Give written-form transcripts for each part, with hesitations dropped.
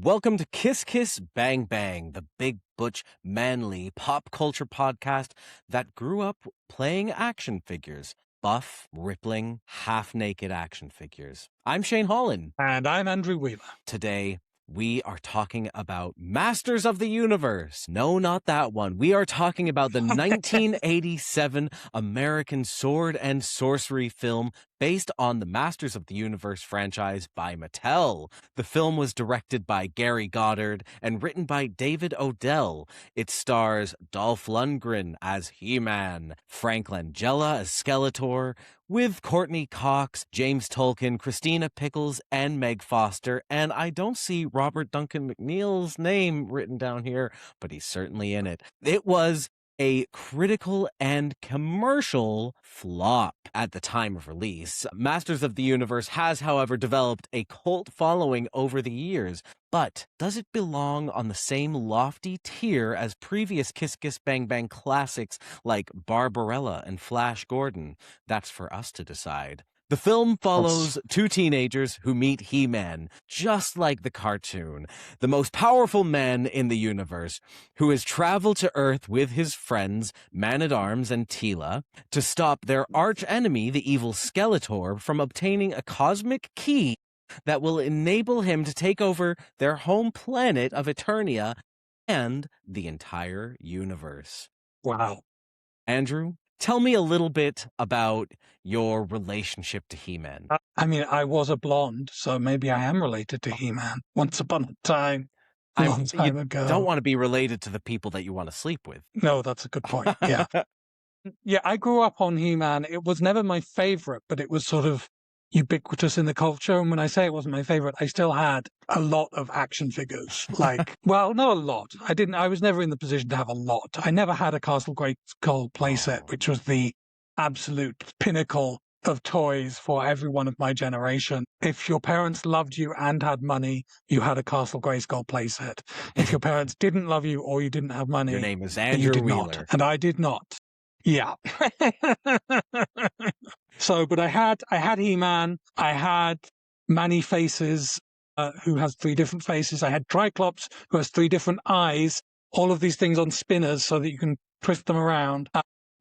Welcome to Kiss Kiss Bang Bang, the big, butch, manly pop culture podcast that grew up playing action figures. Buff, rippling, half-naked action figures. I'm Shane Holland. And I'm Andrew Wheeler. Today, we are talking about Masters of the Universe. No, not that one. We are talking about the 1987 American sword and sorcery film based on the Masters of the Universe franchise by Mattel. The film was directed by Gary Goddard and written by David Odell. It stars Dolph Lundgren as He-Man, Frank Langella as Skeletor, with Courtney Cox, James Tolkien, Christina Pickles, and Meg Foster. And I don't see Robert Duncan McNeil's name written down here, but he's certainly in it. It was a critical and commercial flop at the time of release. Masters of the Universe has, however, developed a cult following over the years. But does it belong on the same lofty tier as previous Kiss Kiss Bang Bang classics like Barbarella and Flash Gordon? That's for us to decide. The film follows two teenagers who meet He-Man, just like the cartoon, the most powerful man in the universe, who has traveled to Earth with his friends, Man-at-Arms and Teela, to stop their arch-enemy, the evil Skeletor, from obtaining a cosmic key that will enable him to take over their home planet of Eternia and the entire universe. Wow. Andrew, tell me a little bit about your relationship to He-Man. I mean, I was a blonde, so maybe I am related to He-Man once upon a time, a long time ago. Don't want to be related to the people that you want to sleep with. No, that's a good point. Yeah. Yeah, I grew up on He-Man. It was never my favorite, but it was sort of ubiquitous in the culture. And when I say it wasn't my favorite, I still had a lot of action figures. Like, well, not a lot. I was never in the position to have a lot. I never had a Castle Grayskull playset, which was the absolute pinnacle of toys for everyone of my generation. If your parents loved you and had money, you had a Castle Grayskull playset. If your parents didn't love you or you didn't have money, your name is you Andrew did Wheeler. not. And I did not. Yeah. So, but I had He-Man, I had Manny Faces, who has 3 different faces. I had Triclops, who has 3 different eyes, all of these things on spinners so that you can twist them around.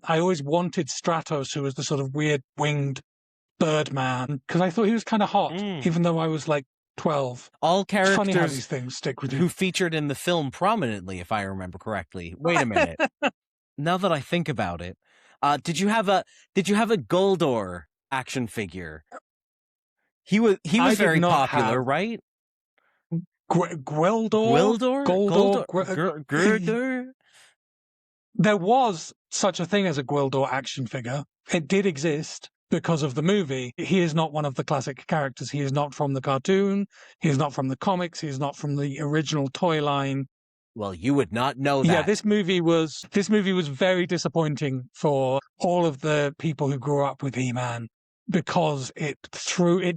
I always wanted Stratos, who was the sort of weird winged bird man, because I thought he was kind of hot, even though I was like 12. All characters Funny how these things stick with you. Who featured in the film prominently, if I remember correctly. Wait a minute. Now that I think about it, did you have a Goldor action figure? He was very popular, right? Gweldor? Goldor? There was such a thing as a Gweldor action figure. It did exist because of the movie. He is not one of the classic characters. He is not from the cartoon. He is not from the comics. He is not from the original toy line. Well, you would not know that. Yeah, this movie was very disappointing for all of the people who grew up with He-Man because it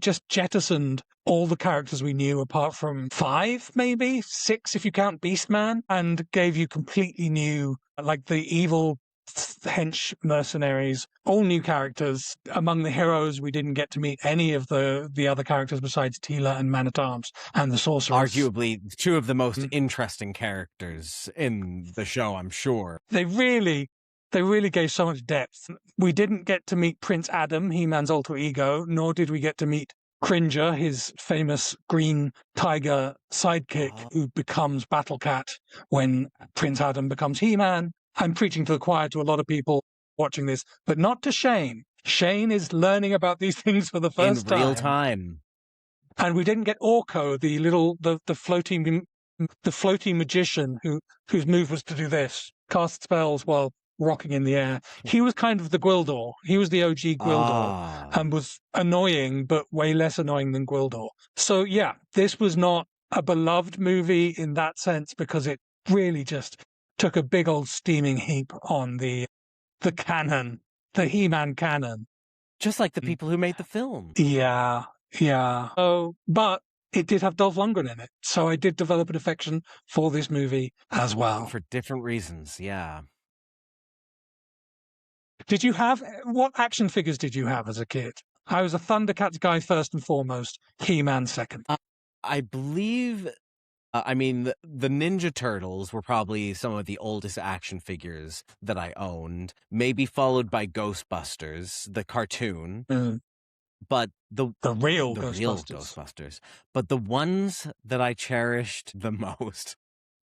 just jettisoned all the characters we knew apart from 5, maybe 6 if you count Beastman, and gave you completely new, like the evil hench mercenaries, all new characters. Among the heroes, we didn't get to meet any of the other characters besides Teela and Man-at-Arms and the Sorceress. Arguably 2 of the most interesting characters in the show, I'm sure. They really gave so much depth. We didn't get to meet Prince Adam, He-Man's alter ego, nor did we get to meet Cringer, his famous green tiger sidekick, who becomes Battle Cat when Prince Adam becomes He-Man. I'm preaching to the choir to a lot of people watching this, but not to Shane. Shane is learning about these things for the first time. In real time. And we didn't get Orko, the floating magician whose move was to do this, cast spells while rocking in the air. He was kind of the Gwildor. He was the OG Gwildor and was annoying, but way less annoying than Gwildor. So yeah, this was not a beloved movie in that sense because it really just took a big old steaming heap on the canon, the He-Man canon. Just like the people who made the film. Yeah. Oh, but it did have Dolph Lundgren in it, so I did develop an affection for this movie as well. For different reasons, yeah. What action figures did you have as a kid? I was a Thundercats guy first and foremost, He-Man second. I believe I mean, the Ninja Turtles were probably some of the oldest action figures that I owned, maybe followed by Ghostbusters, the cartoon, but The real the real Ghostbusters. Ghostbusters. But the ones that I cherished the most,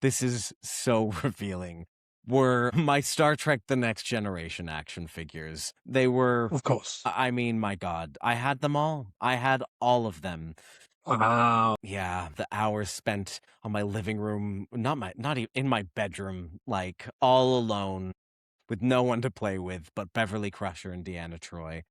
this is so revealing, were my Star Trek The Next Generation action figures. They were, Of course. I mean, my God, I had them all. I had all of them. Wow. Yeah, the hours spent on my living room, not even in my bedroom, like all alone with no one to play with but Beverly Crusher and Deanna Troy.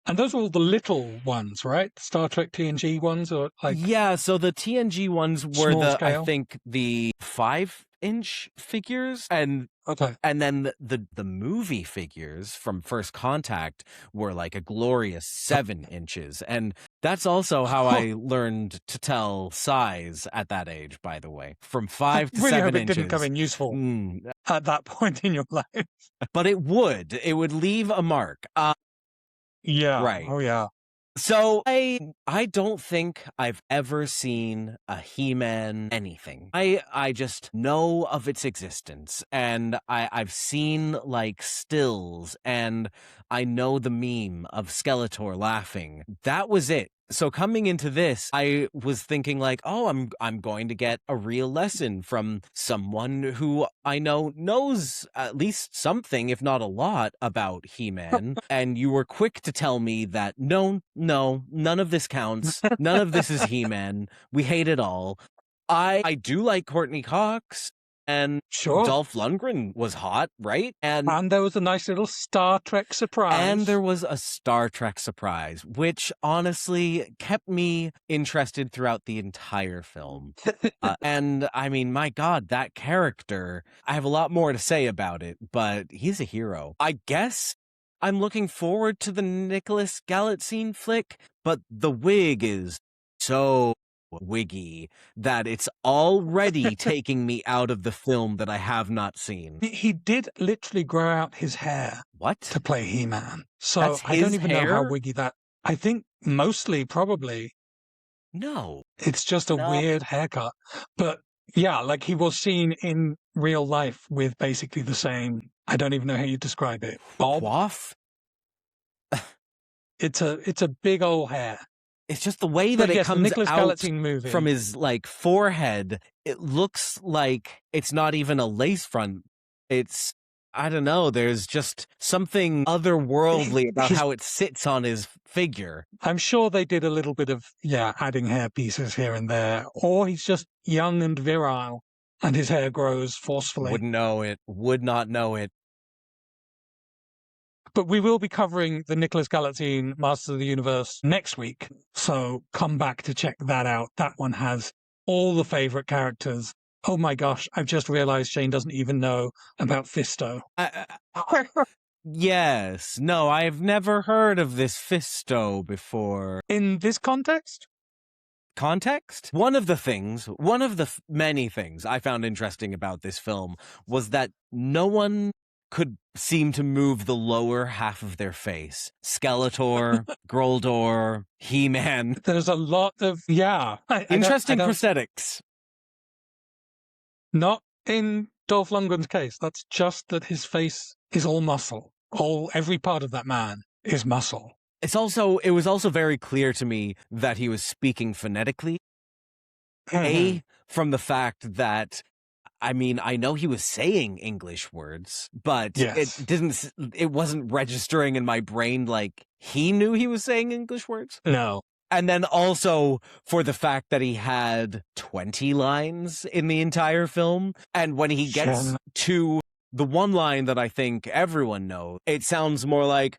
And those are all the little ones, right? Star Trek TNG ones, or like Yeah, so the TNG ones were small I scale? think the 5-inch figures, and Okay. then the movie figures from First Contact were like a glorious 7 inches. And that's also how I learned to tell size at that age, by the way, from I 5 to really 7 hope it didn't come inches. in useful at that point in your life. But it would leave a mark. Yeah. Right. Oh, yeah. So I don't think I've ever seen a He-Man anything. I just know of its existence, and I've seen like stills, and I know the meme of Skeletor laughing. That was it. So coming into this, I was thinking like, oh, I'm going to get a real lesson from someone who I know knows at least something, if not a lot, about He-Man. And you were quick to tell me that no, none of this counts. None of this is He-Man. We hate it all. I do like Courtney Cox. And Sure. Dolph Lundgren was hot, right? And there was a nice little Star Trek surprise. And there was a Star Trek surprise, which honestly kept me interested throughout the entire film. And I mean, my God, that character, I have a lot more to say about it, but he's a hero. I guess I'm looking forward to the Nicholas Galitzine flick, but the wig is so wiggy that it's already taking me out of the film that I have not seen. He did literally grow out his hair What? to play He-Man. So That's I don't his even know how hair? wiggy that. I think mostly, probably, No. it's just a weird haircut. But yeah, like he was seen in real life with basically the same. I don't even know how you describe it. Bob. Quaff? It's a big old hair. It's just the way But that it yes, the comes Nicholas out Galitzine movie. from his like forehead. It looks like it's not even a lace front. It's, I don't know, there's just something otherworldly about how it sits on his figure. I'm sure they did a little bit of, adding hair pieces here and there. Or he's just young and virile and his hair grows forcefully. Wouldn't know it. Would not know it. But we will be covering the Nicholas Galitzine Masters of the Universe next week. So come back to check that out. That one has all the favorite characters. Oh my gosh, I've just realized Shane doesn't even know about Fisto. Yes. No, I've never heard of this Fisto before. In this context? Context? One of the many things I found interesting about this film was that no one could seem to move the lower half of their face. Skeletor, Groldor, He-Man. There's a lot of, interesting prosthetics. Not in Dolph Lundgren's case. That's just that his face is all muscle. Every part of that man is muscle. It was also very clear to me that he was speaking phonetically. From the fact that, I mean, I know he was saying English words, but it wasn't registering in my brain like he knew he was saying English words. No. And then also for the fact that he had 20 lines in the entire film. And when he gets to the one line that I think everyone knows, it sounds more like,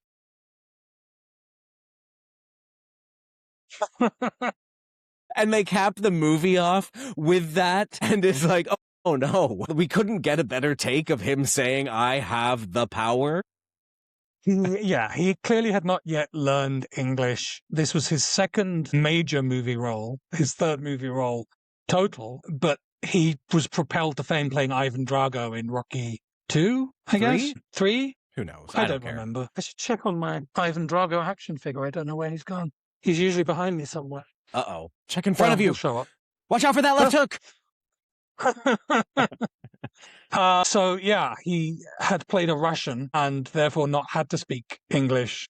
and they cap the movie off with that. And it's like, oh no, we couldn't get a better take of him saying, I have the power. He clearly had not yet learned English. This was his second major movie role, his third movie role total, but he was propelled to fame playing Ivan Drago in Rocky 2, I guess? 3? Who knows? I don't remember. I should check on my Ivan Drago action figure. I don't know where he's gone. He's usually behind me somewhere. Uh-oh. Check in front of you. He'll show up. Watch out for that left hook. So yeah, he had played a Russian and therefore not had to speak English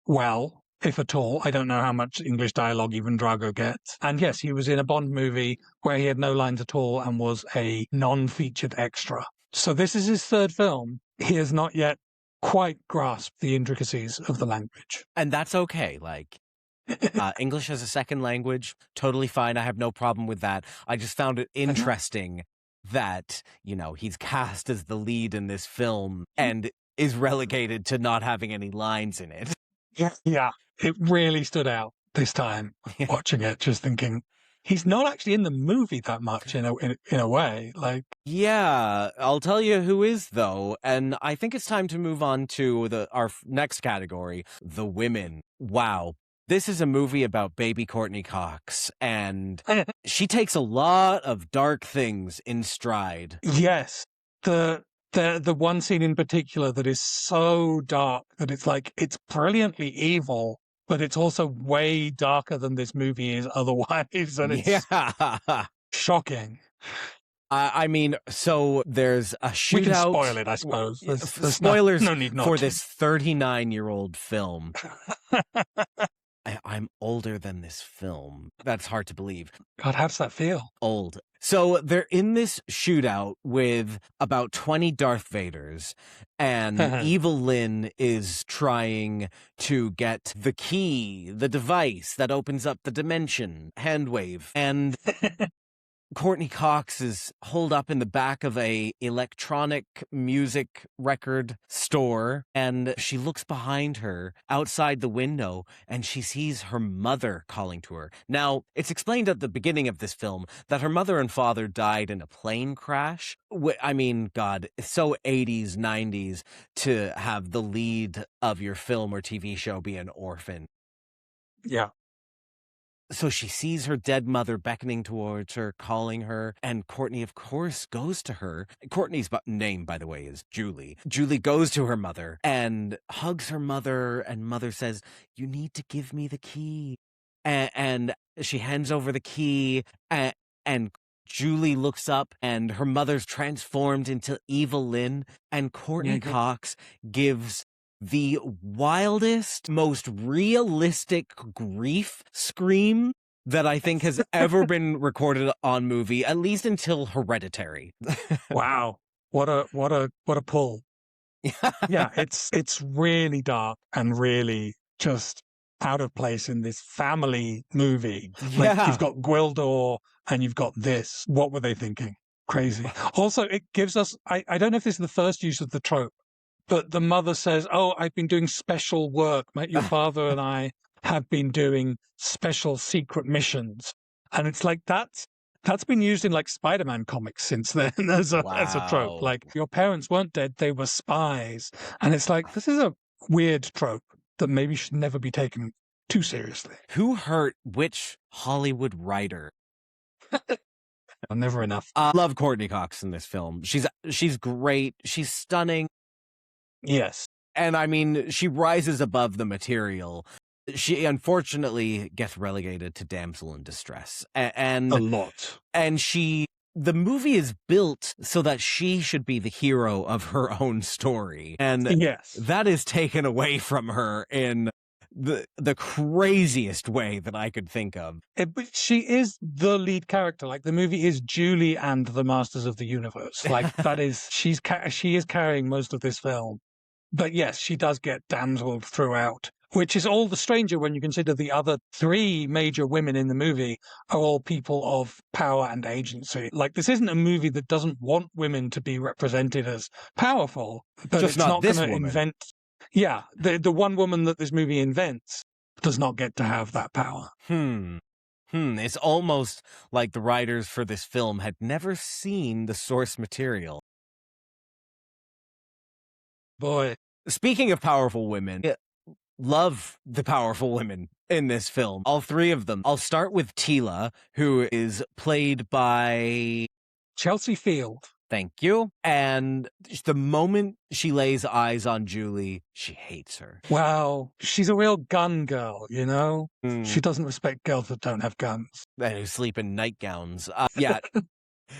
well, if at all. I don't know how much English dialogue even Drago gets. And yes, he was in a Bond movie where he had no lines at all and was a non-featured extra. So this is his third film. He has not yet quite grasped the intricacies of the language. And that's okay. Like, English as a second language, totally fine. I have no problem with that. I just found it interesting that, you know, he's cast as the lead in this film and is relegated to not having any lines in it. Yeah, it really stood out this time watching it, just thinking he's not actually in the movie that much in a way. Like, yeah, I'll tell you who is though, and I think it's time to move on to our next category, the women. Wow. This is a movie about baby Courtney Cox, and she takes a lot of dark things in stride. yes, the one scene in particular that is so dark that it's brilliantly evil, but it's also way darker than this movie is otherwise, and it's shocking. I mean, so there's a shootout. We can spoil it, I suppose. There's spoilers no need not for to. this 39-year-old film. I'm older than this film. That's hard to believe. God, how does that feel? Old. So they're in this shootout with about 20 Darth Vaders, and Evil Lynn is trying to get the key, the device that opens up the dimension, Handwave. And Courtney Cox is holed up in the back of a electronic music record store, and she looks behind her outside the window and she sees her mother calling to her. Now, it's explained at the beginning of this film that her mother and father died in a plane crash. I mean, God, it's so 80s, 90s to have the lead of your film or TV show be an orphan. Yeah. So she sees her dead mother beckoning towards her, calling her, and Courtney, of course, goes to her. Courtney's name, by the way, is Julie. Julie goes to her mother and hugs her mother, and mother says, "You need to give me the key." And she hands over the key, and Julie looks up, and her mother's transformed into Evil Lynn, and Courtney Cox gives the wildest, most realistic grief scream that I think has ever been recorded on movie, at least until Hereditary. Wow. What a pull. Yeah, it's really dark and really just out of place in this family movie. Yeah. Like, you've got Gwildor and you've got this. What were they thinking? Crazy. Also, it gives us, I don't know if this is the first use of the trope, but the mother says, "Oh, I've been doing special work. Your father and I have been doing special secret missions." And it's like, that's been used in like Spider-Man comics since then as a trope. Like, your parents weren't dead, they were spies. And it's like, this is a weird trope that maybe should never be taken too seriously. Who hurt which Hollywood writer? Never enough. I love Courtney Cox in this film. She's great. She's stunning. Yes. And I mean, she rises above the material. She unfortunately gets relegated to damsel in distress. And a lot. And the movie is built so that she should be the hero of her own story. And yes, that is taken away from her in the craziest way that I could think of. But she is the lead character. Like, the movie is Julie and the Masters of the Universe. Like, that is, she is carrying most of this film. But yes, she does get damseled throughout, which is all the stranger when you consider the other three major women in the movie are all people of power and agency. Like, this isn't a movie that doesn't want women to be represented as powerful, but just it's not going to woman. invent. Yeah, the one woman that this movie invents does not get to have that power. It's almost like the writers for this film had never seen the source material. Boy. Speaking of powerful women, love the powerful women in this film. All three of them. I'll start with Tila, who is played by Chelsea Field. Thank you. And the moment she lays eyes on Julie, she hates her. Wow, she's a real gun girl, you know? She doesn't respect girls that don't have guns. And who sleep in nightgowns. Yeah.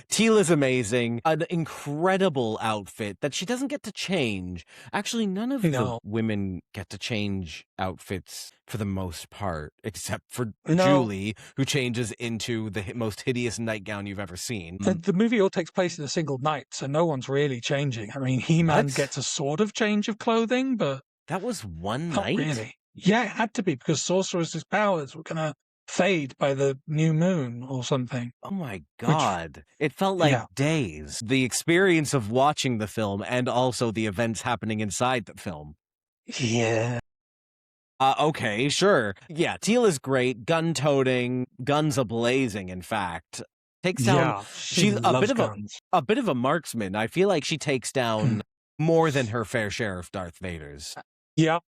Tila's amazing. An incredible outfit that she doesn't get to change. Actually, none of the women get to change outfits for the most part, except for Julie, who changes into the most hideous nightgown you've ever seen. The movie all takes place in a single night, so no one's really changing. I mean, He-Man gets a sort of change of clothing, but... That was one not night? Really. Yeah, it had to be, because Sorceress's powers were going to fade by the new moon or something. Oh my God. It felt like days. The experience of watching the film and also the events happening inside the film. Yeah. Okay, sure. Yeah, Tila's great. Gun-toting, guns a-blazing, in fact. Takes down... she's a bit of a marksman. I feel like she takes down more than her fair share of Darth Vaders. Yeah,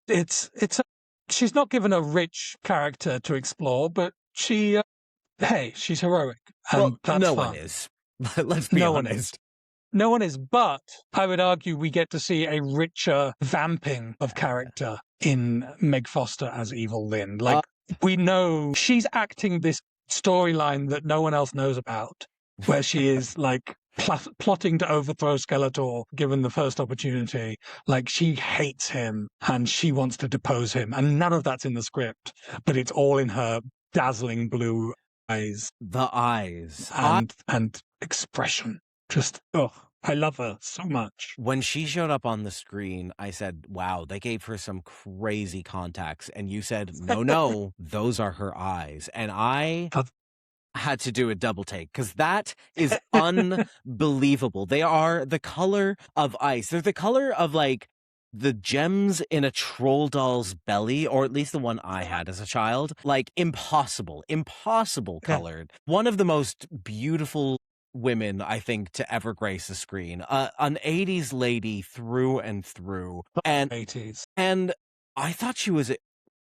she's not given a rich character to explore, but she's heroic. And that's no fun. One is. Let's be honest. No one is, but I would argue we get to see a richer vamping of character in Meg Foster as Evil Lynn. Like, we know she's acting this storyline that no one else knows about, where she is, like, plotting to overthrow Skeletor given the first opportunity. Like, she hates him and she wants to depose him, and none of that's in the script, but it's all in her dazzling blue eyes. The eyes. And expression. Just, I love her so much. When she showed up on the screen, I said, wow, they gave her some crazy contacts. And you said, no, those are her eyes. And I had to do a double take because that is unbelievable. They are the color of ice. They're the color of like the gems in a troll doll's belly, or at least the one I had as a child. Like impossible colored. One of the most beautiful women, I think, to ever grace the screen. An 80s lady through and through. And 80s. And I thought she was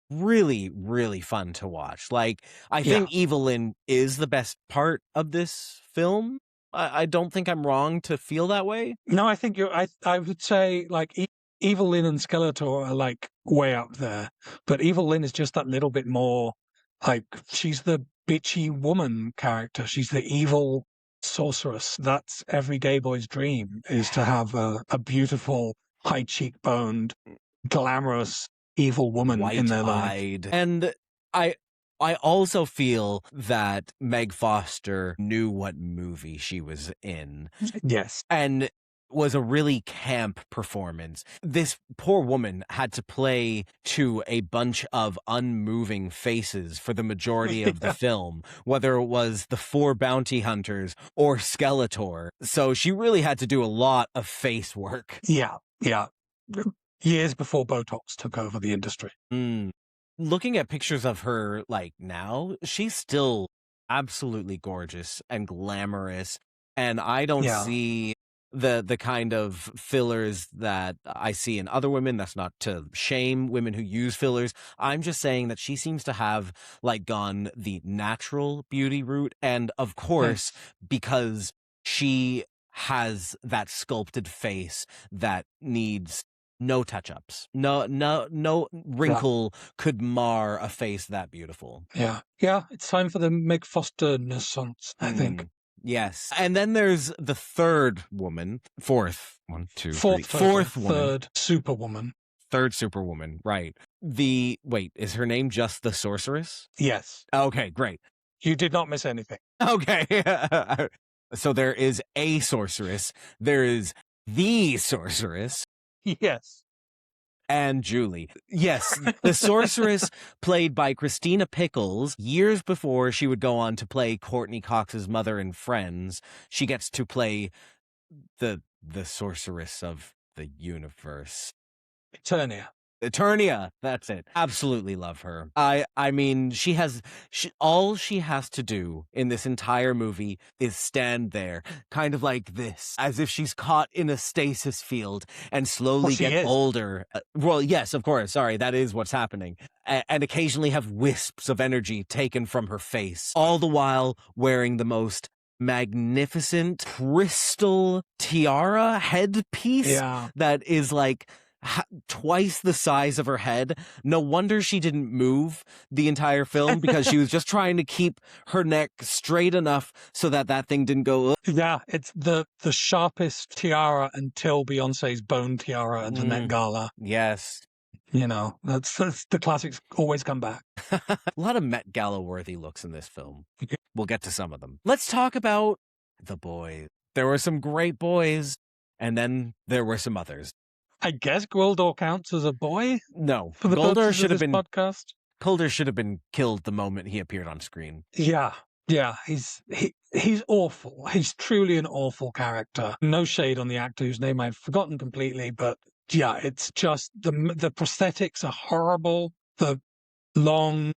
really, really fun to watch. Like, I think Evil Lynn is the best part of this film. I don't think I'm wrong to feel that way. No, I think I would say, like, Evil Lynn and Skeletor are, like, way up there. But Evil Lynn is just that little bit more, like, she's the bitchy woman character. She's the evil sorceress. That's every gay boy's dream, is to have a beautiful, high cheekboned, glamorous, evil woman in their life. And I also feel that Meg Foster knew what movie she was in. Yes. And was a really camp performance. This poor woman had to play to a bunch of unmoving faces for the majority of the film, whether it was the 4 bounty hunters or Skeletor. So she really had to do a lot of face work. Yeah. Years before Botox took over the industry. Looking at pictures of her, like, now, she's still absolutely gorgeous and glamorous. And I don't see the kind of fillers that I see in other women. That's not to shame women who use fillers. I'm just saying that she seems to have, like, gone the natural beauty route. And, of course, because she has that sculpted face that needs no touch-ups. No wrinkle could mar a face that beautiful. Yeah, it's time for the Meg Foster Renaissance, I think. Yes. And then there's the third woman. Fourth Superwoman. Third Superwoman, right. Wait, is her name just the Sorceress? Yes. Okay, great. You did not miss anything. Okay. So there is a sorceress. There is the sorceress. Yes. And Julie. Yes, the sorceress played by Christina Pickles. Years before she would go on to play Courtney Cox's mother in Friends, she gets to play the sorceress of the universe. Eternia, that's it. Absolutely love her. I mean, all she has to do in this entire movie is stand there, kind of like this, as if she's caught in a stasis field and slowly get older. Well, yes, of course. Sorry, that is what's happening. And occasionally have wisps of energy taken from her face, all the while wearing the most magnificent crystal tiara headpiece that is like twice the size of her head. No wonder she didn't move the entire film, because she was just trying to keep her neck straight enough so that that thing didn't go. Yeah, it's the sharpest tiara until Beyonce's bone tiara at the Met Gala. Yes. You know, that's the classics always come back. A lot of Met Gala worthy looks in this film. We'll get to some of them. Let's talk about the boys. There were some great boys, and then there were some others. I guess Gwildor counts as a boy? No. For the Gwildor should have been podcast. Gwildor should have been killed the moment he appeared on screen. Yeah. Yeah, he's awful. He's truly an awful character. No shade on the actor whose name I've forgotten completely, but yeah, it's just the prosthetics are horrible. The long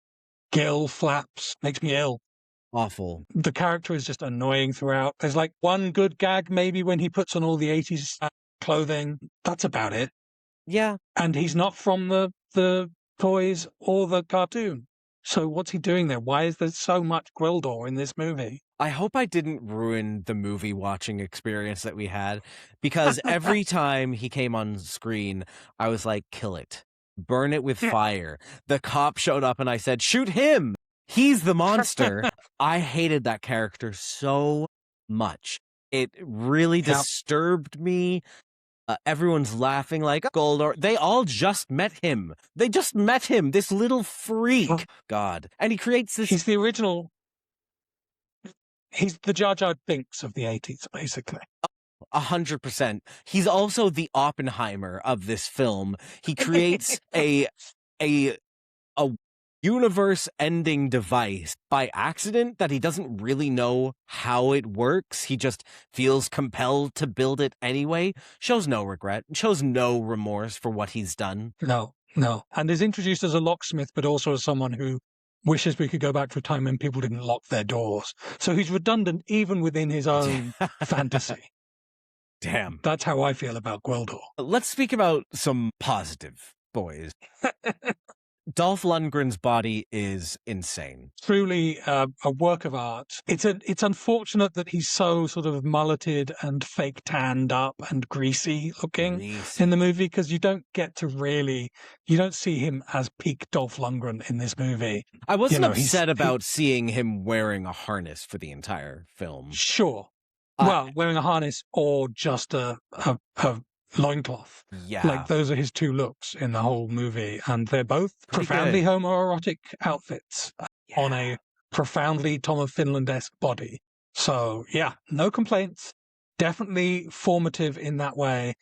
gill flaps makes me ill. Awful. The character is just annoying throughout. There's like one good gag maybe when he puts on all the 80s clothing. That's about it. Yeah. And he's not from the toys or the cartoon. So what's he doing there? Why is there so much Gwildor in this movie? I hope I didn't ruin the movie watching experience that we had, because every time he came on screen, I was like, kill it. Burn it with fire. The cop showed up and I said, shoot him. He's the monster. I hated that character so much. It really disturbed me. Everyone's laughing like Gwildor. They all just met him. They just met him. This little freak. God. And he creates this. He's the original. He's the Jar Jar Binks of the 80s, basically. 100%. He's also the Oppenheimer of this film. He creates a universe-ending device by accident that he doesn't really know how it works. He just feels compelled to build it anyway. Shows no regret. Shows no remorse for what he's done. No. And is introduced as a locksmith, but also as someone who wishes we could go back to a time when people didn't lock their doors. So he's redundant even within his own fantasy. Damn. That's how I feel about Gwildor. Let's speak about some positive boys. Dolph Lundgren's body is insane. Truly a work of art. It's unfortunate that he's so sort of mulleted and fake tanned up and greasy looking in the movie, because you don't see him as peak Dolph Lundgren in this movie. I wasn't upset about seeing him wearing a harness for the entire film. Sure. Well, wearing a harness or just a loincloth. Yeah. Like, those are his two looks in the whole movie, and they're both profoundly homoerotic outfits on a profoundly Tom of Finland-esque body. So, yeah, no complaints. Definitely formative in that way.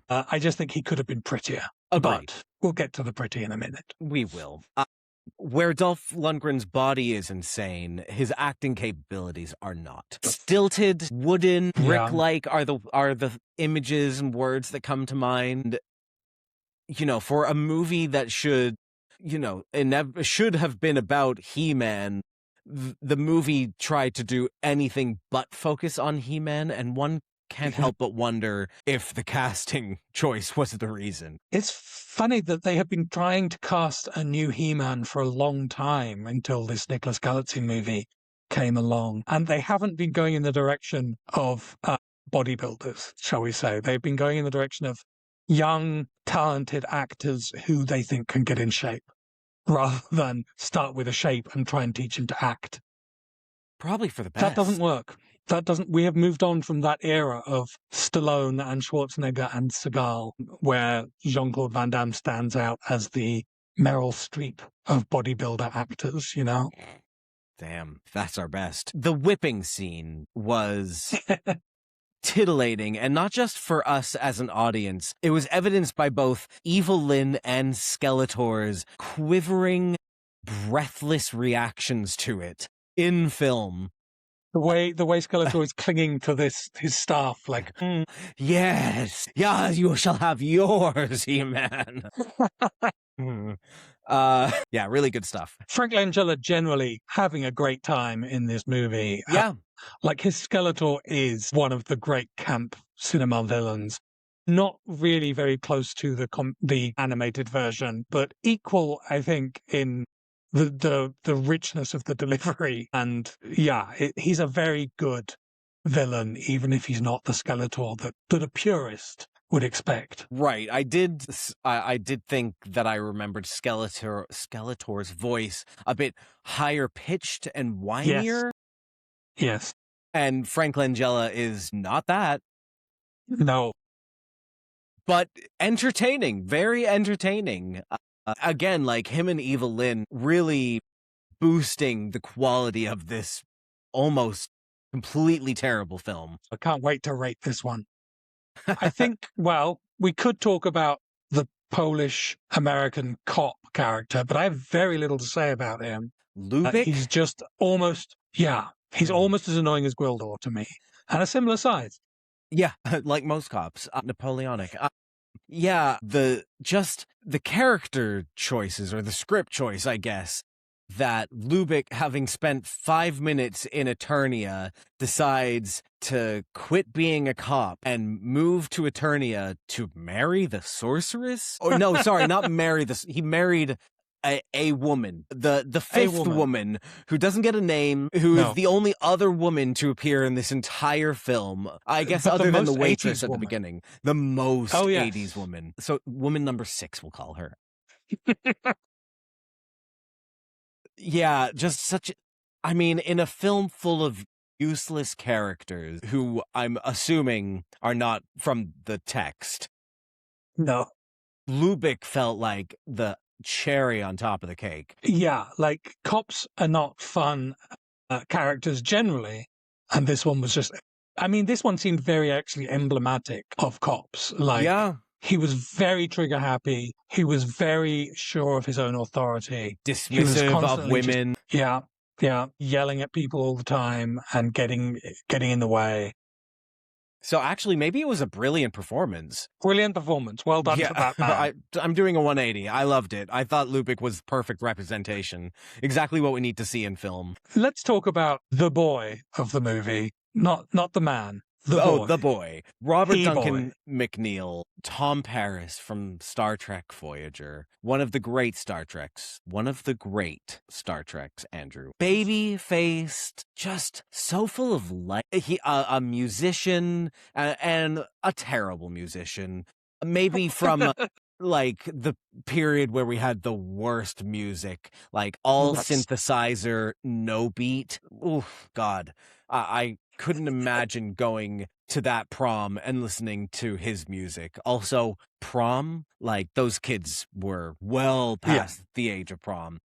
I just think he could have been prettier. But we'll get to the pretty in a minute. We will. Where Dolph Lundgren's body is insane, his acting capabilities are not. Stilted, wooden, brick-like are the images and words that come to mind. You know, for a movie that should have been about He-Man, the movie tried to do anything but focus on He-Man, and one can't help but wonder if the casting choice was the reason. It's funny that they have been trying to cast a new He-Man for a long time until this Nicholas Galitzine movie came along. And they haven't been going in the direction of bodybuilders, shall we say. They've been going in the direction of young, talented actors who they think can get in shape, rather than start with a shape and try and teach him to act. Probably for the best. That doesn't work. We have moved on from that era of Stallone and Schwarzenegger and Seagal, where Jean-Claude Van Damme stands out as the Meryl Streep of bodybuilder actors, you know? Damn, that's our best. The whipping scene was titillating, and not just for us as an audience. It was evidenced by both Evil Lyn and Skeletor's quivering, breathless reactions to it in film. The way Skeletor is clinging to his staff, like, yes, you shall have yours, He-Man. Yeah, really good stuff. Frank Langella generally having a great time in this movie. Yeah. Like, his Skeletor is one of the great camp cinema villains. Not really very close to the animated version, but equal, I think, in the richness of the delivery. And yeah, he's a very good villain, even if he's not the Skeletor that a purist would expect. Right. I did think that I remembered Skeletor's voice a bit higher pitched and Yes, whinier, yes, and Frank Langella is not that, no, but entertaining, very entertaining. Again, like him and Eva Lynn really boosting the quality of this almost completely terrible film. I can't wait to rate this one. I think, well, we could talk about the Polish American cop character, but I have very little to say about him. Lubick? He's just almost, yeah, he's almost as annoying as Gwildor to me, and a similar size. Yeah, like most cops, Napoleonic. Yeah, the character choices, or the script choice, I guess, that Lubick, having spent 5 minutes in Eternia, decides to quit being a cop and move to Eternia to marry the sorceress? Or no, sorry, not marry he married a woman, the fifth woman who doesn't get a name, who is the only other woman to appear in this entire film, I guess, But other than the most waitress 80s at the woman. beginning. The most Oh, yes. 80s woman. So woman number 6, we'll call her. Yeah, just such, I mean, in a film full of useless characters who I'm assuming are not from the text, No. Lubick felt like the cherry on top of the cake. Yeah, like cops are not fun characters generally, and this one was just. I mean, this one seemed very actually emblematic of cops. Like, Yeah. he was very trigger happy. He was very sure of his own authority. Dismissive of women. Yeah, yelling at people all the time and getting in the way. So actually, maybe it was a brilliant performance. Brilliant performance. Well done for that man. I'm doing a 180. I loved it. I thought Lubick was perfect representation. Exactly what we need to see in film. Let's talk about the boy of the movie, not the man. The boy. Robert Duncan McNeil, Tom Paris from Star Trek Voyager. One of the great Star Treks, Andrew. Baby-faced, just so full of life. He, a musician, and a terrible musician. Maybe from like the period where we had the worst music, like all synthesizer, no beat. Oh, God. I couldn't imagine going to that prom and listening to his music. Also, prom, like those kids were well past the age of prom.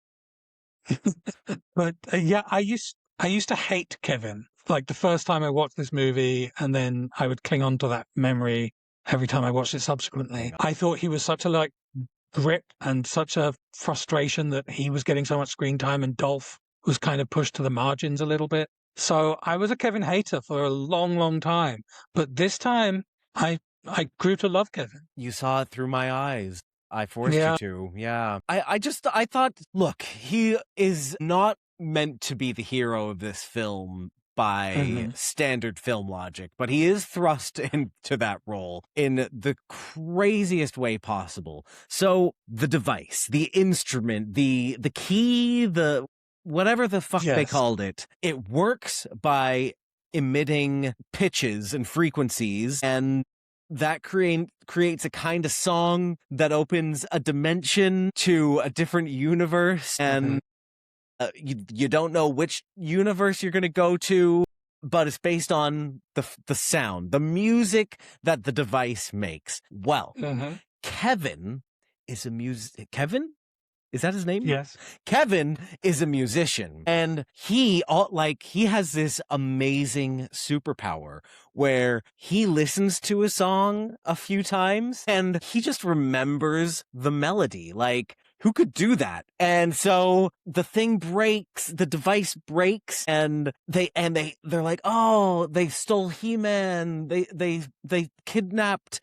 But yeah, I used to hate Kevin. Like the first time I watched this movie, and then I would cling on to that memory every time I watched it subsequently. I thought he was such a grip and such a frustration that he was getting so much screen time, and Dolph was kind of pushed to the margins a little bit. So I was a Kevin hater for a long, long time. But this time, I grew to love Kevin. You saw it through my eyes. I forced you to. Yeah. I thought, look, he is not meant to be the hero of this film by standard film logic, but he is thrust into that role in the craziest way possible. So the device, the instrument, the key, the whatever the fuck they called it works by emitting pitches and frequencies, and that creates a kind of song that opens a dimension to a different universe, and you don't know which universe you're going to go to, but it's based on the sound, the music that the device makes. Well, Kevin is a Kevin? Is that his name? Yes. Kevin is a musician, and he has this amazing superpower where he listens to a song a few times and he just remembers the melody. Like, who could do that? And so the thing breaks, the device breaks, and they're like, oh, they stole He-Man. They kidnapped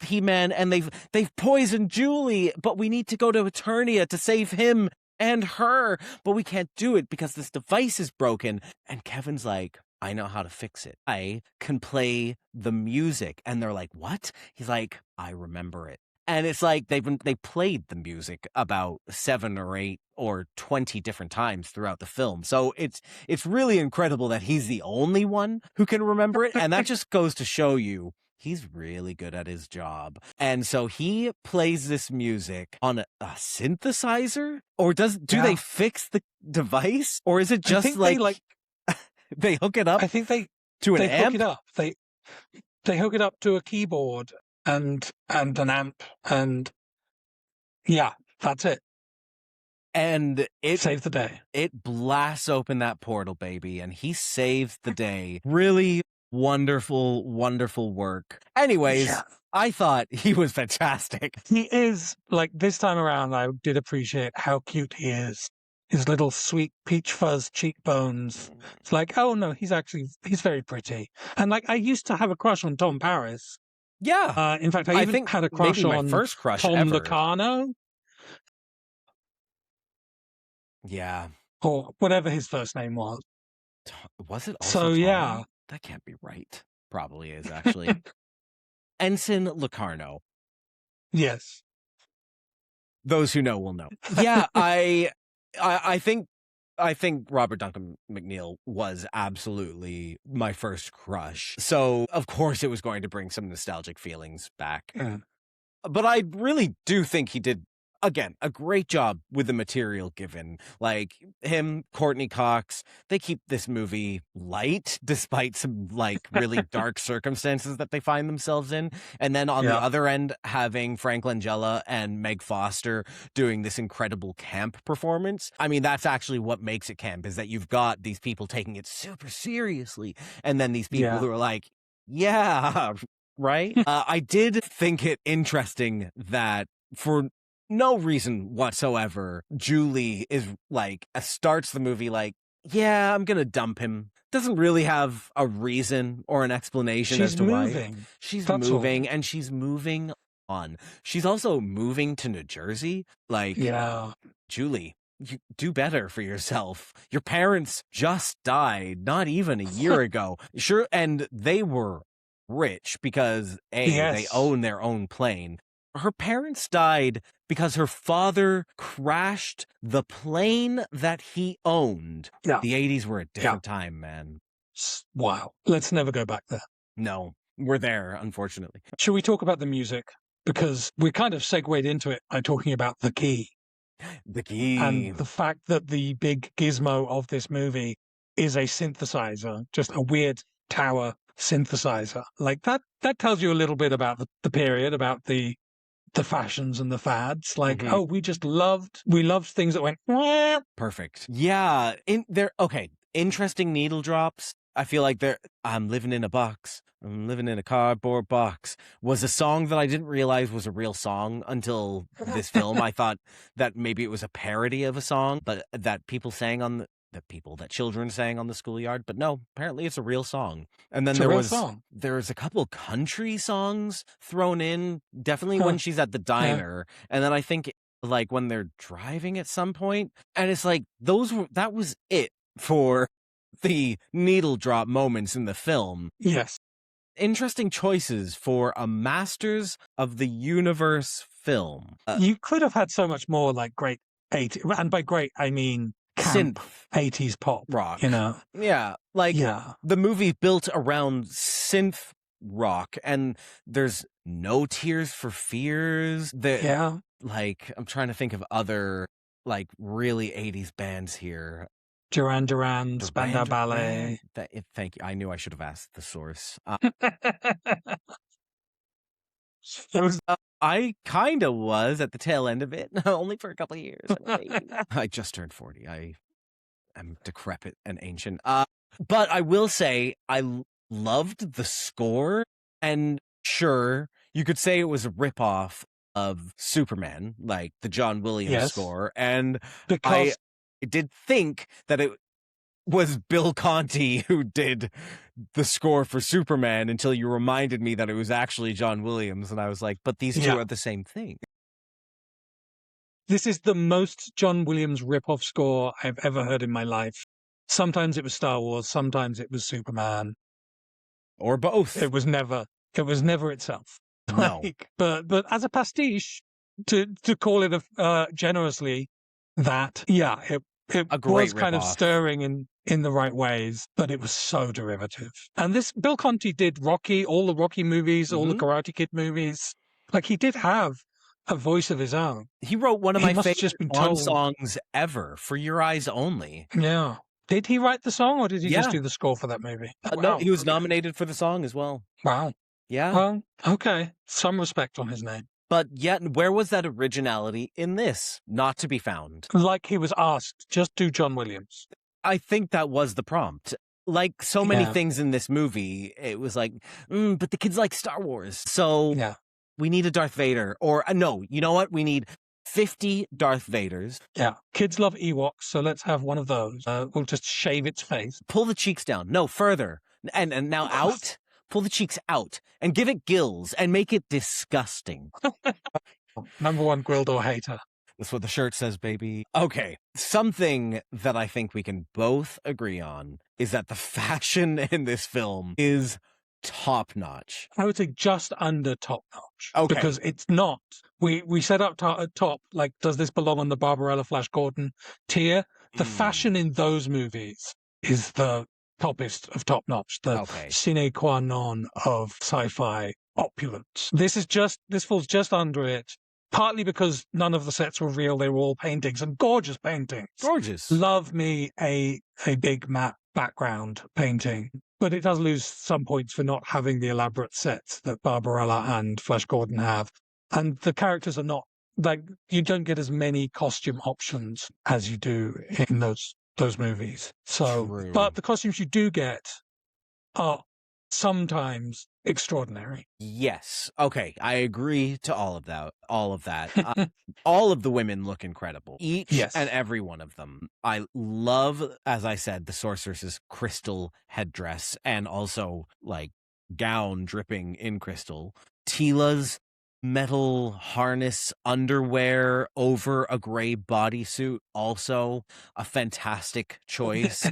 He-Man, and they've poisoned Julie, but we need to go to Eternia to save him and her, but we can't do it because this device is broken. And Kevin's like, I know how to fix it. I can play the music. And they're like, what? He's like, I remember it. And it's like they played the music about 7 or 8 or 20 different times throughout the film. So it's really incredible that he's the only one who can remember it. And that just goes to show you he's really good at his job. And so he plays this music on a synthesizer, or do they fix the device, or is it just they hook it up I think to an they amp? hook it up. They hook it up to a keyboard and an amp, and yeah, that's it. And it saved the day. It blasts open that portal, baby, and he saves the day. Really wonderful, wonderful work. Anyways, Yeah. I thought he was fantastic. He is, like, this time around, I did appreciate how cute he is. His little sweet peach fuzz cheekbones. It's like, oh no, he's very pretty. And like, I used to have a crush on Tom Paris. Yeah. In fact, I even had a crush on first crush Tom ever. Locarno. Yeah. Or whatever his first name was. Was it also So, Tom? yeah. That can't be right. Probably is, actually. Ensign Locarno. Yes. Those who know will know. Yeah, I think Robert Duncan McNeil was absolutely my first crush. So, of course, it was going to bring some nostalgic feelings back. But I really do think he did, again, a great job with the material given. Like, him, Courtney Cox, they keep this movie light despite some, like, really dark circumstances that they find themselves in. And then on the other end, having Frank Langella and Meg Foster doing this incredible camp performance. I mean, that's actually what makes it camp, is that you've got these people taking it super seriously. And then these people who are like, yeah, right? I did think it interesting that for no reason whatsoever, Julie is like, starts the movie like, yeah, I'm gonna dump him. Doesn't really have a reason or an explanation as to why. She's moving, and she's moving on. She's also moving to New Jersey. Like, Julie, you do better for yourself. Your parents just died not even a year ago. Sure, and they were rich because they own their own plane. Her parents died because her father crashed the plane that he owned. The 80s were a different time, man. Wow. Let's never go back there. No, we're there, unfortunately. Should we talk about the music? Because we kind of segued into it by talking about the key. The key. And the fact that the big gizmo of this movie is a synthesizer, just a weird tower synthesizer. Like, that tells you a little bit about the period, about the fashions and the fads. Like, oh, we loved things that went perfect. Yeah, interesting needle drops. I feel like I'm living in a box. I'm living in a cardboard box was a song that I didn't realize was a real song until this film. I thought that maybe it was a parody of a song, but that children sang on the schoolyard. But no, apparently it's a real song. And then there was a couple country songs thrown in, definitely when she's at the diner. And then I think like when they're driving at some point, and it's like that was it for the needle drop moments in the film. Yes. Interesting choices for a Masters of the Universe film. You could have had so much more like great 80s, and by great I mean camp synth 80s pop rock. You know? Yeah. Like the movie built around synth rock, and there's no Tears for Fears. Like, I'm trying to think of other like really 80s bands here. Duran, Spandau Ballet. Thank you. I knew I should have asked the source. I kind of was at the tail end of it, only for a couple of years. I just turned 40. I am decrepit and ancient. But I will say I loved the score, and sure, you could say it was a ripoff of Superman, like the John Williams score, and I did think that it was Bill Conti who did the score for Superman until you reminded me that it was actually John Williams, and I was like, but these two are the same thing. This is the most John Williams ripoff score I've ever heard in my life. Sometimes it was Star Wars, sometimes it was Superman. Or both. It was never itself. No. But as a pastiche, to call it generously, it A great was kind of ripoff. stirring in the right ways, but it was so derivative. And this Bill Conti did Rocky, all the Rocky movies, all the Karate Kid movies. Like, he did have a voice of his own. He wrote one of He my must have favorite just been Bond told. songs ever, For Your Eyes Only. Yeah. Did he write the song, or did he just Yeah. do the score for that movie? No, Wow. he was Okay. nominated for the song as well. Wow. Yeah. Well, okay. Some respect on his name. But yet, where was that originality in this? Not to be found. Like he was asked, just do John Williams. I think that was the prompt. Like so many Yeah. things in this movie, it was like, but the kids like Star Wars. So Yeah. we need a Darth Vader. Or no, you know what? We need 50 Darth Vaders. Yeah. Kids love Ewoks, so let's have one of those. We'll just shave its face. Pull the cheeks down. No, further. And now out. Pull the cheeks out and give it gills and make it disgusting. Number one Gwildor hater. That's what the shirt says, baby. Okay. Something that I think we can both agree on is that the fashion in this film is top notch. I would say just under top notch. Okay. Because it's not. We set up at top, like, does this belong on the Barbarella Flash Gordon tier? The fashion in those movies is the toppest of top notch, the sine qua non of sci-fi opulence. This falls just under it, partly because none of the sets were real. They were all paintings, and gorgeous paintings. Gorgeous. Love me a big matte background painting. But it does lose some points for not having the elaborate sets that Barbarella and Flash Gordon have. And the characters are not, like, you don't get as many costume options as you do in those movies. So, True. but the costumes you do get are sometimes extraordinary. Yes. Okay. I agree to all of that. All of the women look incredible. Each and every one of them. I love, as I said, the sorceress's crystal headdress and also like gown dripping in crystal. Tila's metal harness underwear over a gray bodysuit, also a fantastic choice.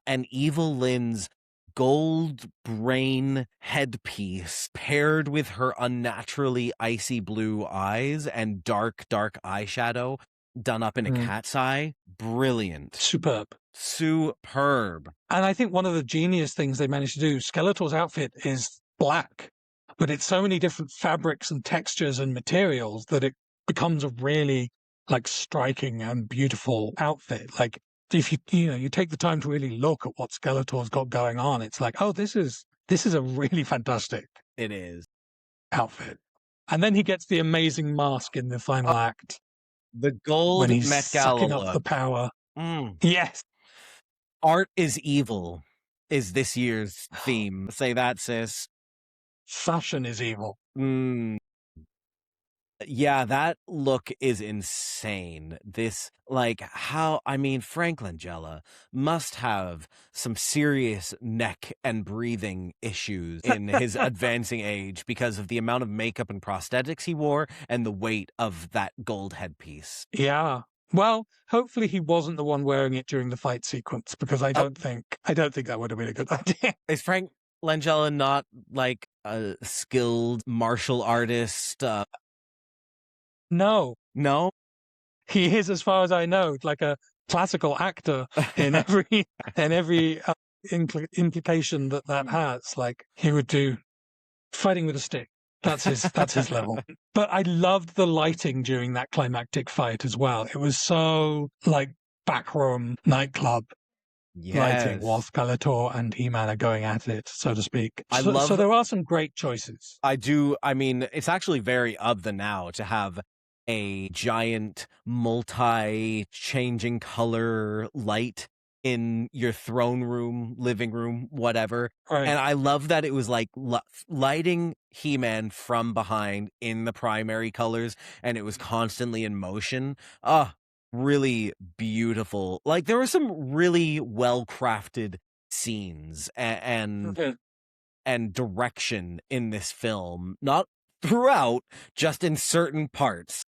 And Evil Lynn's gold brain headpiece paired with her unnaturally icy blue eyes and dark eyeshadow done up in a cat's eye. Brilliant. Superb. And I think one of the genius things they managed to do, Skeletor's outfit is black, but it's so many different fabrics and textures and materials that it becomes a really like striking and beautiful outfit. Like, if you take the time to really look at what Skeletor's got going on, it's like, oh, this is a really fantastic outfit. And then he gets the amazing mask in the final act. The gold when he's Met Gala sucking up look. the power. Yes. Art is evil is this year's theme. Say that, sis. Fashion is evil. Yeah, that look is insane. Frank Langella must have some serious neck and breathing issues in his advancing age because of the amount of makeup and prosthetics he wore and the weight of that gold headpiece. Yeah. Well, hopefully he wasn't the one wearing it during the fight sequence, because I don't think that would have been a good idea. Is Frank Langella not like a skilled martial artist? No. He is, as far as I know, like a classical actor in every implication that has. Like, he would do fighting with a stick. That's his level. But I loved the lighting during that climactic fight as well. It was so like backroom nightclub lighting while Skeletor and He-Man are going at it, so to speak. So there are some great choices. I do. I mean, it's actually very of the now to have a giant multi-changing color light in your throne room, living room, whatever. Right. And I love that it was like lighting He-Man from behind in the primary colors, and it was constantly in motion. Really beautiful. Like, there were some really well-crafted scenes and direction in this film. Not throughout, just in certain parts.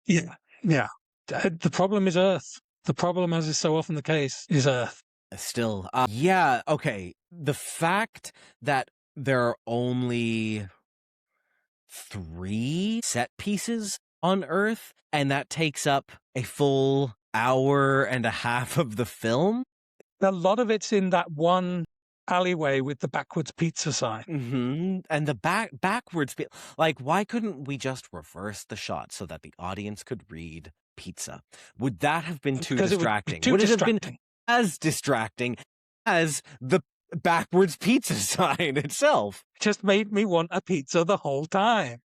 Yeah. The problem is Earth. The problem, as is so often the case, is Earth. Still. Okay. The fact that there are only 3 set pieces on Earth, and that takes up a full hour and a half of the film. A lot of it's in that one alleyway with the backwards pizza sign. And the backwards, like, why couldn't we just reverse the shot so that the audience could read pizza? Would that have been too Because distracting? it would be too Would it have been distracting. as distracting as the backwards pizza sign itself? Just made me want a pizza the whole time.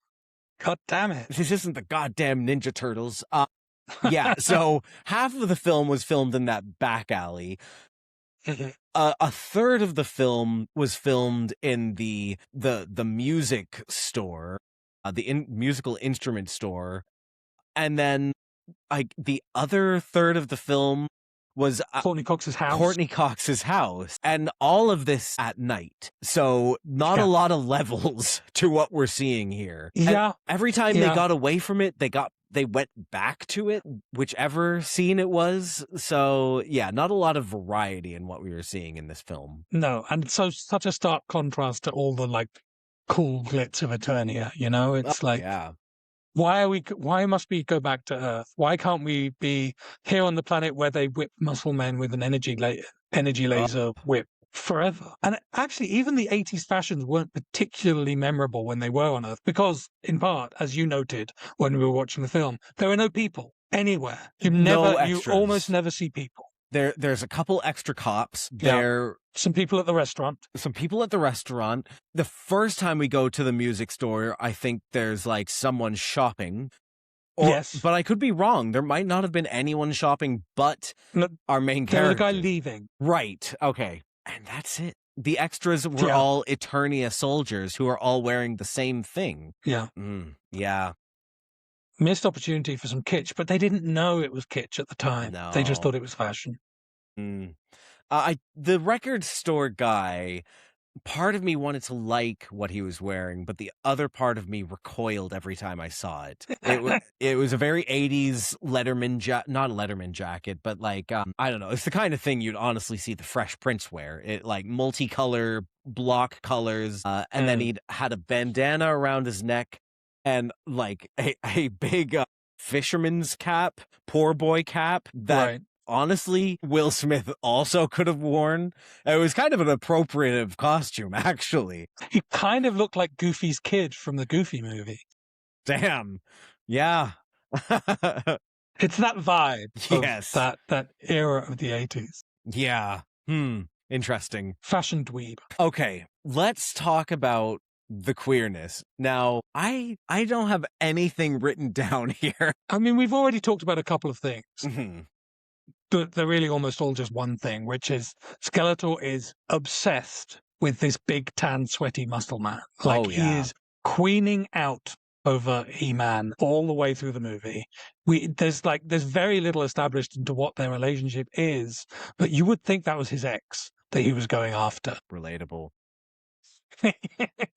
God damn it. This isn't the goddamn Ninja Turtles. Yeah, so half of the film was filmed in that back alley. A third of the film was filmed in the music store, the musical instrument store, and then like the other third of the film was Courtney Cox's house. Courtney Cox's house, and all of this at night. So not a lot of levels to what we're seeing here. Yeah. And every time they got away from it, they went back to it, whichever scene it was. So yeah, not a lot of variety in what we were seeing in this film. No, and so such a stark contrast to all the like cool glitz of Eternia. You know, it's like, yeah. Why must we go back to Earth? Why can't we be here on the planet where they whip muscle men with an energy laser whip forever? And actually, even the 80s fashions weren't particularly memorable when they were on Earth because, in part, as you noted when we were watching the film, there were no people anywhere. You almost never see people. There's a couple extra cops. Some people at the restaurant. The first time we go to the music store, I think there's like someone shopping. Yes. But I could be wrong. There might not have been anyone shopping but our main character. There was a guy leaving. Right. Okay. And that's it. The extras were all Eternia soldiers who are all wearing the same thing. Yeah. Yeah. Missed opportunity for some kitsch, but they didn't know it was kitsch at the time. No. They just thought it was fashion. The record store guy, part of me wanted to like what he was wearing, but the other part of me recoiled every time I saw it. It was a very 80s Letterman not a Letterman jacket, but like I don't know, it's the kind of thing you'd honestly see the Fresh Prince wear. It like multicolor block colors, and then he'd had a bandana around his neck and like a big fisherman's cap, poor boy cap that honestly Will Smith also could have worn. It was kind of an appropriative costume, actually. He kind of looked like Goofy's kid from the Goofy movie. Damn. Yeah. It's that vibe. Yes. Of that era of the 80s. Yeah. Interesting. Fashion dweeb. Okay, let's talk about the queerness. Now, I don't have anything written down here. I mean, we've already talked about a couple of things. But they're really almost all just one thing, which is Skeletor is obsessed with this big, tan, sweaty muscle man. Like, he is queening out over He-Man all the way through the movie. There's very little established into what their relationship is, but you would think that was his ex that he was going after. Relatable.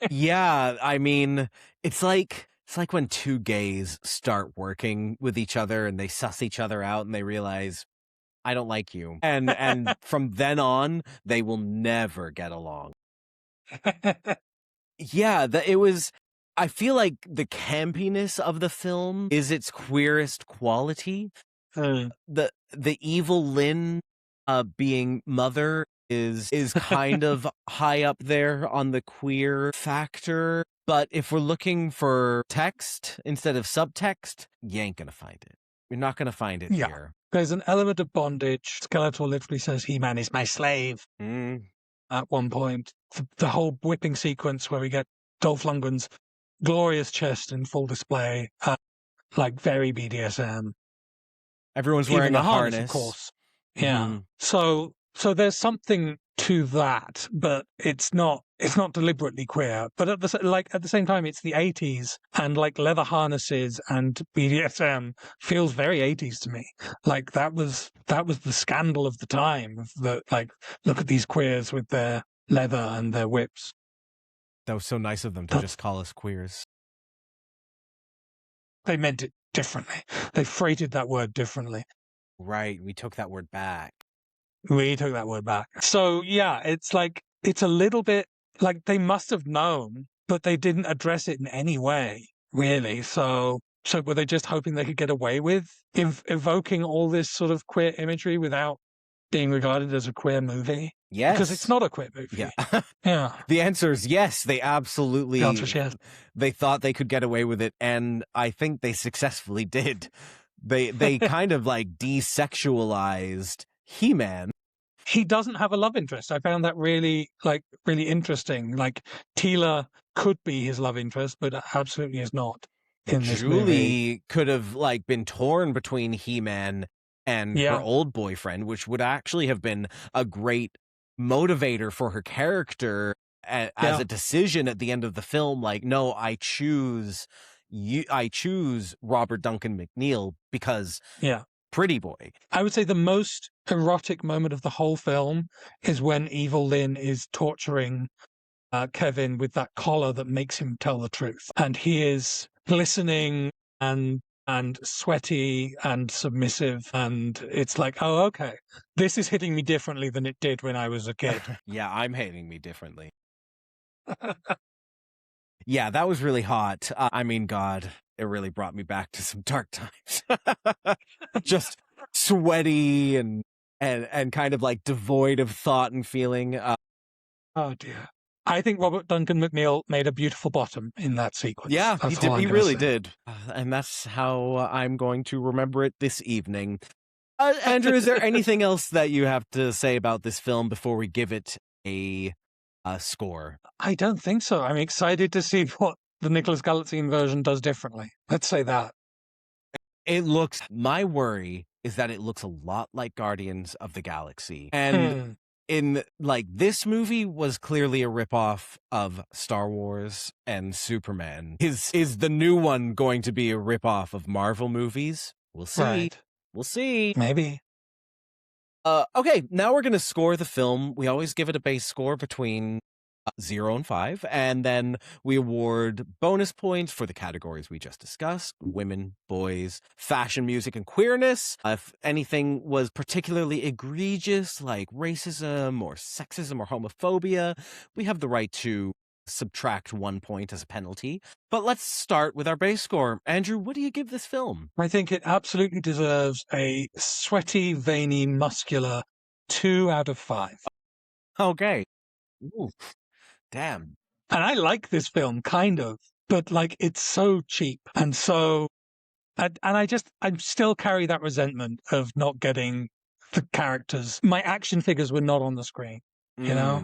Yeah, I mean, it's like when two gays start working with each other and they suss each other out and they realize, I don't like you. And from then on, they will never get along. Yeah, I feel like the campiness of the film is its queerest quality. The evil Lynn being mother is kind of high up there on the queer factor. But if we're looking for text instead of subtext, you ain't gonna find it. You're not gonna find it here. There's an element of bondage. Skeletor literally says, He-Man is my slave. At one point. The whole whipping sequence where we get Dolph Lundgren's glorious chest in full display, like very BDSM. Everyone's wearing a harness, of course. Yeah. So there's something to that, but it's not deliberately queer. But at the same time, it's the 80s, and like leather harnesses and BDSM feels very 80s to me. Like that was the scandal of the time. Like, look at these queers with their leather and their whips. That was so nice of them to just call us queers. They meant it differently. They freighted that word differently. Right. We took that word back. So, yeah, it's like, it's a little bit like they must have known but they didn't address it in any way, really. So were they just hoping they could get away with evoking all this sort of queer imagery without being regarded as a queer movie? Because it's Yes. not a queer movie. Yeah. Yeah. The answer is yes. They The answer absolutely is yes. they thought they could get away with it, and I think they successfully did. They kind of like desexualized He-Man. He doesn't have a love interest. I found that really interesting. Like Teela could be his love interest, but absolutely is not in this movie. Julie could have like been torn between He-Man and her Yeah. old boyfriend, which would actually have been a great motivator for her character as Yeah. a decision at the end of the film. Like, no, I choose Robert Duncan McNeil because Yeah. pretty boy. I would say the most erotic moment of the whole film is when Evil Lynn is torturing Kevin with that collar that makes him tell the truth. And he is glistening and sweaty and submissive. And it's like, oh, okay, this is hitting me differently than it did when I was a kid. Yeah, I'm hating me differently. Yeah, that was really hot. I mean, God, it really brought me back to some dark times. Just sweaty and kind of like devoid of thought and feeling. Oh dear. I think Robert Duncan McNeil made a beautiful bottom in that sequence. Yeah, That's he did. all I'm He gonna really say. did. And that's how I'm going to remember it this evening. Andrew, is there anything else that you have to say about this film before we give it a score? I don't think so. I'm excited to see what the Nicholas Galitzine version does differently. Let's say that. My worry is that it looks a lot like Guardians of the Galaxy. And in like this movie was clearly a ripoff of Star Wars and Superman. Is the new one going to be a ripoff of Marvel movies? We'll see. Right. We'll see. Maybe. Okay, now we're going to score the film. We always give it a base score between 0 and 5, and then we award bonus points for the categories we just discussed: women, boys, fashion, music, and queerness. If anything was particularly egregious, like racism or sexism or homophobia, we have the right to subtract 1 point as a penalty. But let's start with our base score. Andrew, what do you give this film? I think it absolutely deserves a sweaty, veiny, muscular 2 out of 5. Okay. Ooh, damn. And I like this film, kind of, but like it's so cheap and so. And I still carry that resentment of not getting the characters. My action figures were not on the screen, you know?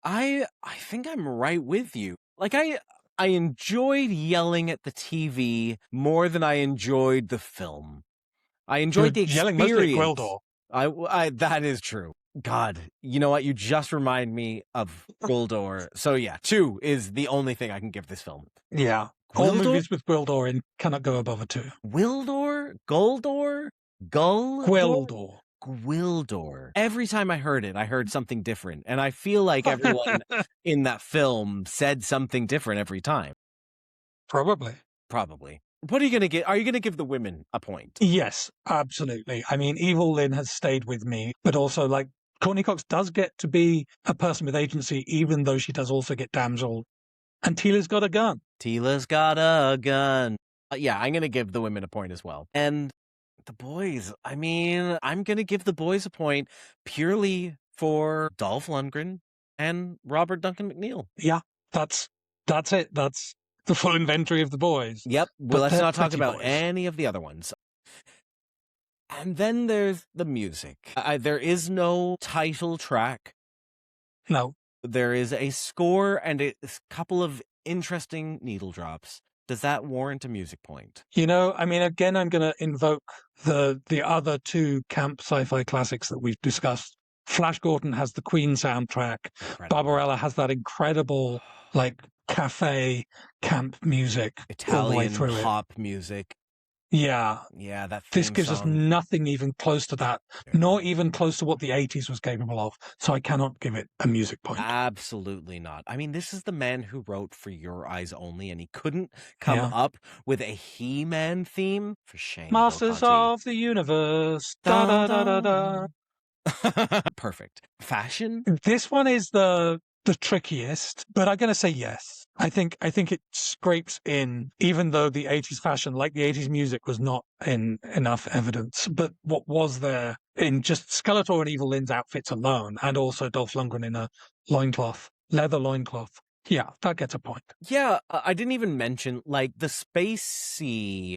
I think I'm right with you. Like I enjoyed yelling at the TV more than I enjoyed the film. I enjoyed the experience. Yelling mostly at Gwildor. I that is true. God, you know what? You just remind me of Gwildor. So yeah, 2 is the only thing I can give this film. Yeah. All movies with Gwildor in cannot go above a 2. Gwildor? Gwildor? Gwildor. Every time I heard it, I heard something different. And I feel like everyone in that film said something different every time. Probably. What are you going to get? Are you going to give the women a point? Yes, absolutely. I mean, Evil Lynn has stayed with me, but also like Courtney Cox does get to be a person with agency, even though she does also get damseled. And Teela's got a gun. Yeah, I'm going to give the women a point as well. And the boys, I mean, I'm going to give the boys a point purely for Dolph Lundgren and Robert Duncan McNeil. Yeah, that's it. That's the full inventory of the boys. Yep. Well, let's not talk about boys. any of the other ones. And then there's the music. There is no title track. No. There is a score and a couple of interesting needle drops. Does that warrant a music point? You know, I mean, again, I'm going to invoke the other 2 camp sci-fi classics that we've discussed. Flash Gordon has the Queen soundtrack. Incredible. Barbarella has that incredible, like, cafe camp music. Italian all the way through pop music. Yeah. Yeah, that This gives us nothing even close to that, nor even close to what the 80s was capable of. So I cannot give it a music point. Absolutely not. I mean, this is the man who wrote For Your Eyes Only, and he couldn't come up with a He-Man theme? For shame. Masters of the Universe. Da, da, da, da, da. Perfect. Fashion? This one is the the trickiest, but I'm going to say yes. I think it scrapes in, even though the 80s fashion, like the 80s music, was not in enough evidence. But what was there in just Skeletor and Evil Lyn's outfits alone, and also Dolph Lundgren in a loincloth, leather loincloth. Yeah, that gets a point. Yeah, I didn't even mention like the spacey,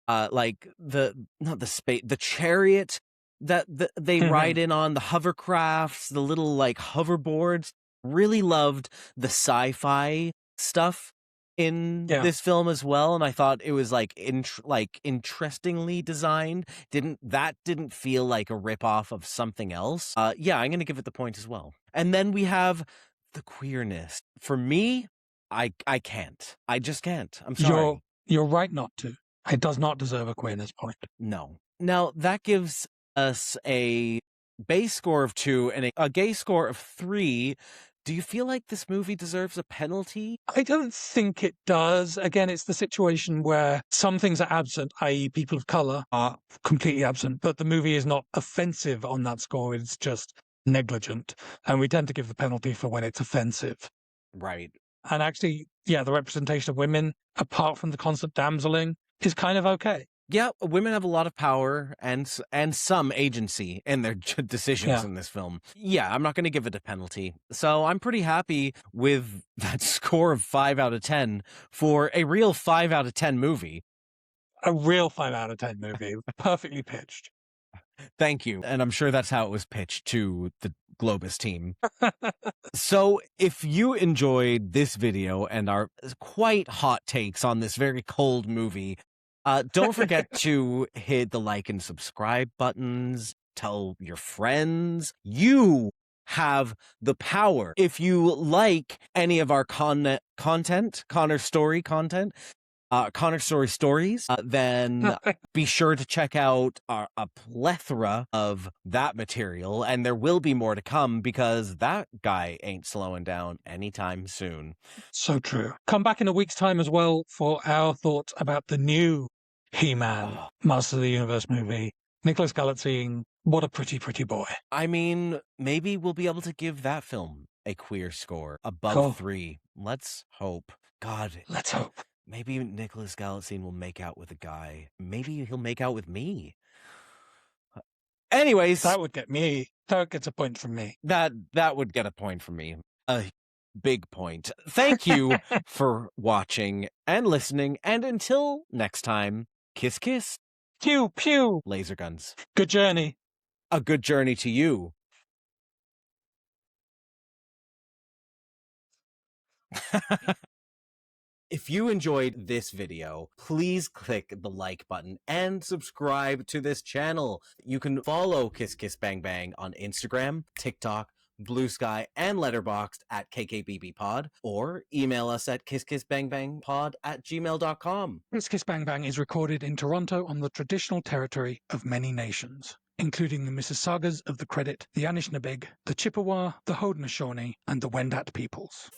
like not the space, the chariot that they ride in on, the hovercrafts, the little like hoverboards. Really loved the sci-fi stuff in Yeah. this film as well, and I thought it was like interestingly designed. Didn't feel like a ripoff of something else. Yeah, I'm gonna give it the point as well. And then we have the queerness. For me, I can't. I just can't. I'm sorry. You're right not to. It does not deserve a queerness point. No. Now that gives us a base score of 2 and a gay score of 3. Do you feel like this movie deserves a penalty? I don't think it does. Again, it's the situation where some things are absent, i.e. people of colour are completely absent, but the movie is not offensive on that score. It's just negligent. And we tend to give the penalty for when it's offensive. Right. And actually, yeah, the representation of women, apart from the constant damseling, is kind of okay. Yeah, women have a lot of power and some agency in their decisions in this film. Yeah, I'm not going to give it a penalty. So I'm pretty happy with that score of 5 out of 10 for a real 5 out of 10 movie. A real 5 out of 10 movie, perfectly pitched. Thank you. And I'm sure that's how it was pitched to the Globus team. So if you enjoyed this video and our quite hot takes on this very cold movie, don't forget to hit the like and subscribe buttons. Tell your friends. You have the power. If you like any of our content, Connor Story content, Connor Story stories, then be sure to check out a plethora of that material, and there will be more to come because that guy ain't slowing down anytime soon. So true. Come back in a week's time as well for our thoughts about the new He-Man Master of the Universe movie. Nicholas Galitzine, what a pretty, pretty boy. I mean, maybe we'll be able to give that film a queer score above 3. Let's hope. God. Let's hope. Maybe Nicholas Galitzine will make out with a guy. Maybe he'll make out with me. Anyways. That would get me. That gets a point from me. That would get a point from me. A big point. Thank you for watching and listening. And until next time, kiss, kiss. Pew, pew. Laser guns. Good journey. A good journey to you. If you enjoyed this video, please click the like button and subscribe to this channel. You can follow Kiss Kiss Bang Bang on Instagram, TikTok, Blue Sky, and Letterboxd at KKBBpod, or email us at kisskissbangbangpod@gmail.com. Kiss Kiss Bang Bang is recorded in Toronto on the traditional territory of many nations, including the Mississaugas of the Credit, the Anishinaabeg, the Chippewa, the Haudenosaunee, and the Wendat peoples.